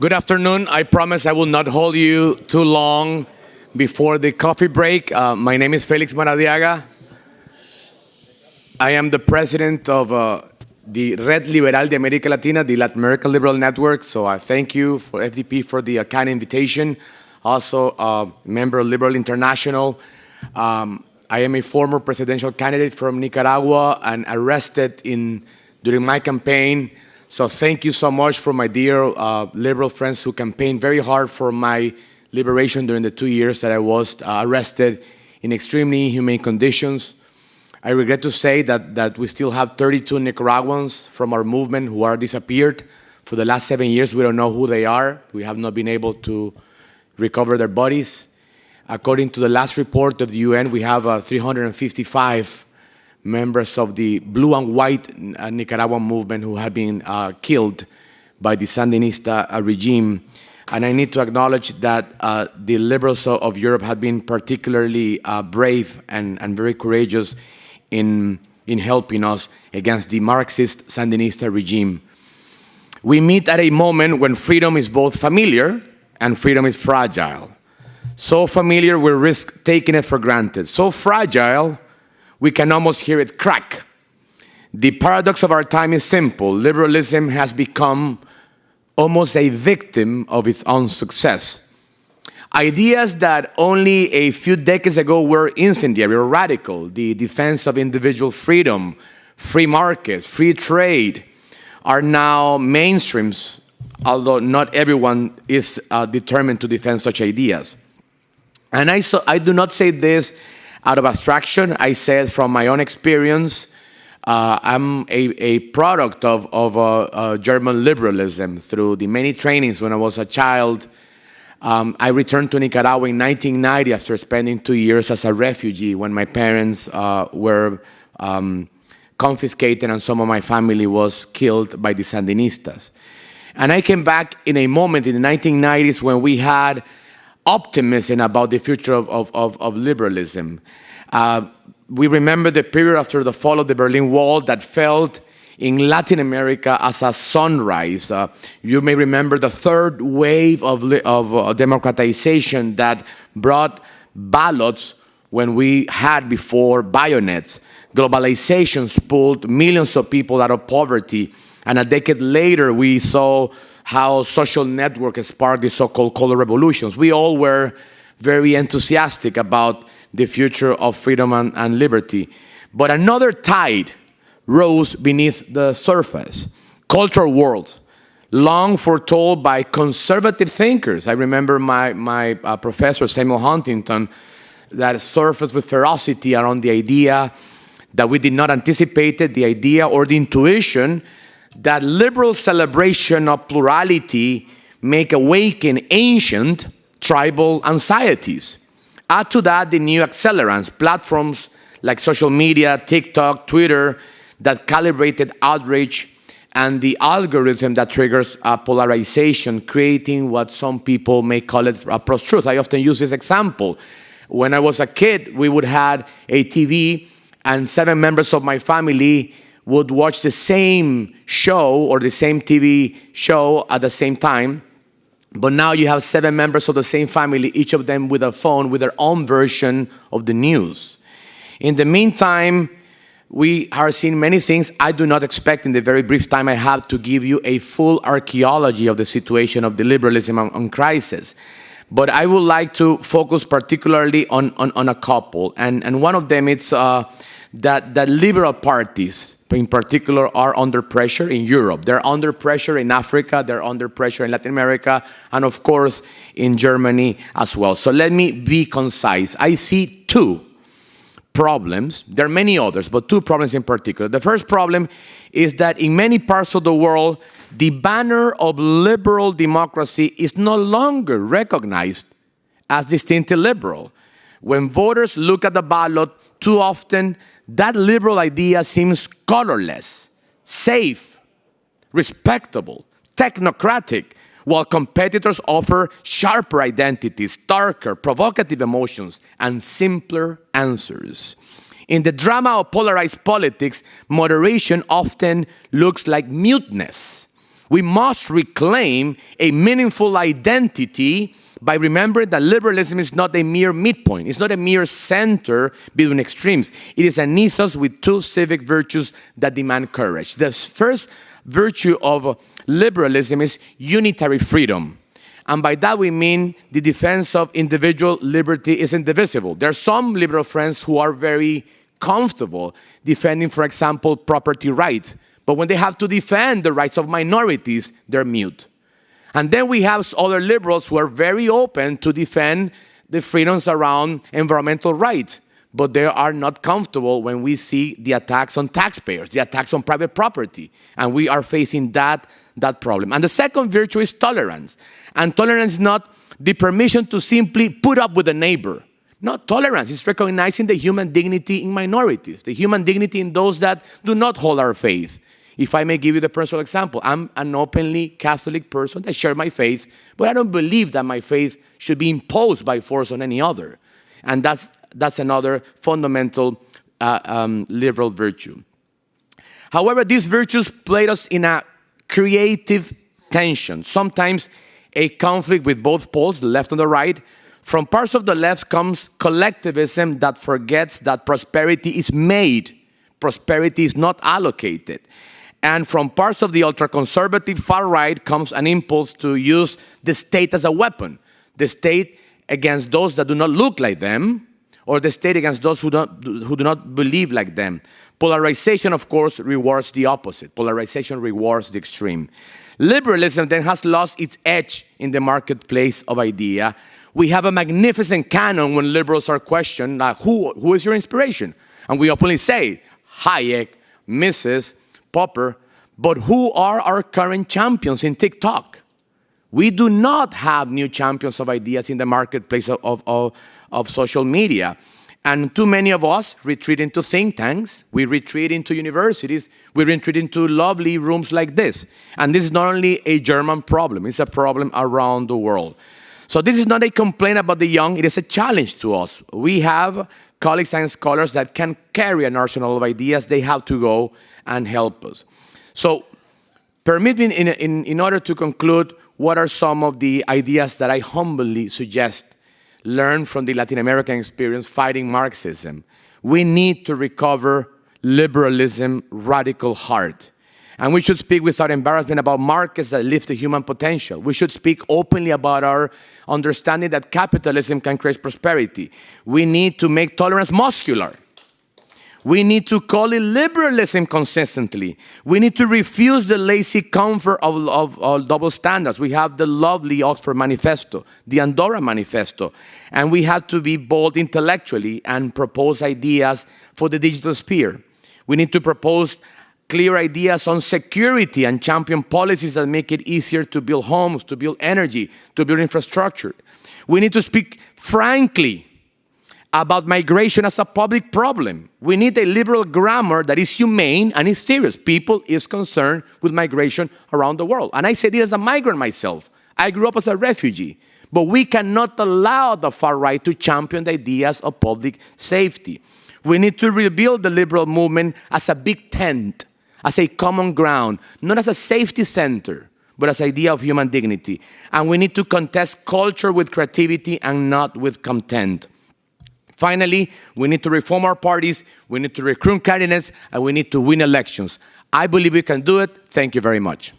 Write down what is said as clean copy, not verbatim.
Good afternoon. I promise I will not hold you too long before the coffee break. My name is Felix Maradiaga. I am the president of the Red Liberal de América Latina, the Latin American Liberal Network. So I thank you for FDP for the kind invitation. Also a member of Liberal International. I am a former presidential candidate from Nicaragua and arrested during my campaign. So thank you so much for my dear liberal friends who campaigned very hard for my liberation during the 2 years that I was arrested in extremely inhumane conditions. I regret to say that we still have 32 Nicaraguans from our movement who are disappeared. For the last 7 years, we don't know who they are. We have not been able to recover their bodies. According to the last report of the UN, we have 355 members of the blue and white Nicaraguan movement who have been killed by the Sandinista regime. And I need to acknowledge that the liberals of Europe have been particularly brave and very courageous in helping us against the Marxist Sandinista regime. We meet at a moment when freedom is both familiar and freedom is fragile. So familiar, we risk taking it for granted. So fragile, we can almost hear it crack. The paradox of our time is simple. Liberalism has become almost a victim of its own success. Ideas that only a few decades ago were incendiary or radical, the defense of individual freedom, free markets, free trade, are now mainstreams, although not everyone is determined to defend such ideas. And I do not say this out of abstraction. I say it from my own experience. I'm a product of German liberalism through the many trainings when I was a child. I returned to Nicaragua in 1990 after spending 2 years as a refugee when my parents were confiscated and some of my family was killed by the Sandinistas. And I came back in a moment in the 1990s when we had optimism about the future of liberalism. We remember the period after the fall of the Berlin Wall that felt in Latin America as a sunrise. You may remember the third wave of democratization that brought ballots when we had before bayonets. Globalization pulled millions of people out of poverty. And a decade later, we saw how social networks sparked the so-called color revolutions. We all were very enthusiastic about the future of freedom and liberty. But another tide rose beneath the surface. Cultural world, long foretold by conservative thinkers. I remember my professor, Samuel Huntington, that surfaced with ferocity around the idea that we did not anticipate it, the idea or the intuition that liberal celebration of plurality make awaken ancient tribal anxieties. Add to that the new accelerants, platforms like social media, TikTok, Twitter, that calibrated outrage, and the algorithm that triggers polarization, creating what some people may call it post-truth. I often use this example. When I was a kid, we would have a TV, and 7 members of my family would watch the same show or the same TV show at the same time. But now you have 7 members of the same family, each of them with a phone with their own version of the news. In the meantime, we are seeing many things. I do not expect in the very brief time I have to give you a full archaeology of the situation of the liberalism on crisis. But I would like to focus particularly on a couple. And one of them is that liberal parties in particular are under pressure in Europe. They're under pressure in Africa, they're under pressure in Latin America, and of course in Germany as well. So let me be concise. I see 2 problems. There are many others, but 2 problems in particular. The first problem is that in many parts of the world, the banner of liberal democracy is no longer recognized as distinctly liberal. When voters look at the ballot, too often that liberal idea seems colorless, safe, respectable, technocratic, while competitors offer sharper identities, darker, provocative emotions, and simpler answers. In the drama of polarized politics, moderation often looks like muteness. We must reclaim a meaningful identity by remembering that liberalism is not a mere midpoint. It's not a mere center between extremes. It is an ethos with two civic virtues that demand courage. The first virtue of liberalism is unitary freedom. And by that we mean the defense of individual liberty is indivisible. There are some liberal friends who are very comfortable defending, for example, property rights. But when they have to defend the rights of minorities, they're mute. And then we have other liberals who are very open to defend the freedoms around environmental rights. But they are not comfortable when we see the attacks on taxpayers, the attacks on private property. And we are facing that problem. And the second virtue is tolerance. And tolerance is not the permission to simply put up with a neighbor. Not tolerance. It's recognizing the human dignity in minorities, the human dignity in those that do not hold our faith. If I may give you the personal example, I'm an openly Catholic person. I share my faith, but I don't believe that my faith should be imposed by force on any other. And that's another fundamental liberal virtue. However, these virtues place us in a creative tension, sometimes a conflict with both poles, the left and the right. From parts of the left comes collectivism that forgets that prosperity is made. Prosperity is not allocated. And from parts of the ultra-conservative far right comes an impulse to use the state as a weapon. The state against those that do not look like them, or the state against those who do not believe like them. Polarization, of course, rewards the opposite. Polarization rewards the extreme. Liberalism then has lost its edge in the marketplace of idea. We have a magnificent canon when liberals are questioned, who is your inspiration? And we openly say, Hayek, Mises, Popper, but who are our current champions in TikTok? We do not have new champions of ideas in the marketplace of social media. And too many of us retreat into think tanks, we retreat into universities, we retreat into lovely rooms like this. And this is not only a German problem, it's a problem around the world. So this is not a complaint about the young, it is a challenge to us. We have colleagues and scholars that can carry an arsenal of ideas. They have to go and help us. So permit me, in order to conclude, what are some of the ideas that I humbly suggest learn from the Latin American experience fighting Marxism? We need to recover liberalism's radical heart. And we should speak without embarrassment about markets that lift the human potential. We should speak openly about our understanding that capitalism can create prosperity. We need to make tolerance muscular. We need to call it liberalism consistently. We need to refuse the lazy comfort of double standards. We have the lovely Oxford Manifesto, the Andorra Manifesto, and we have to be bold intellectually and propose ideas for the digital sphere. We need to propose clear ideas on security and champion policies that make it easier to build homes, to build energy, to build infrastructure. We need to speak frankly about migration as a public problem. We need a liberal grammar that is humane and is serious. People is concerned with migration around the world. And I say this as a migrant myself. I grew up as a refugee. But we cannot allow the far right to champion the ideas of public safety. We need to rebuild the liberal movement as a big tent, as a common ground, not as a safety center, but as an idea of human dignity. And we need to contest culture with creativity and not with contempt. Finally, we need to reform our parties, we need to recruit candidates, and we need to win elections. I believe we can do it. Thank you very much.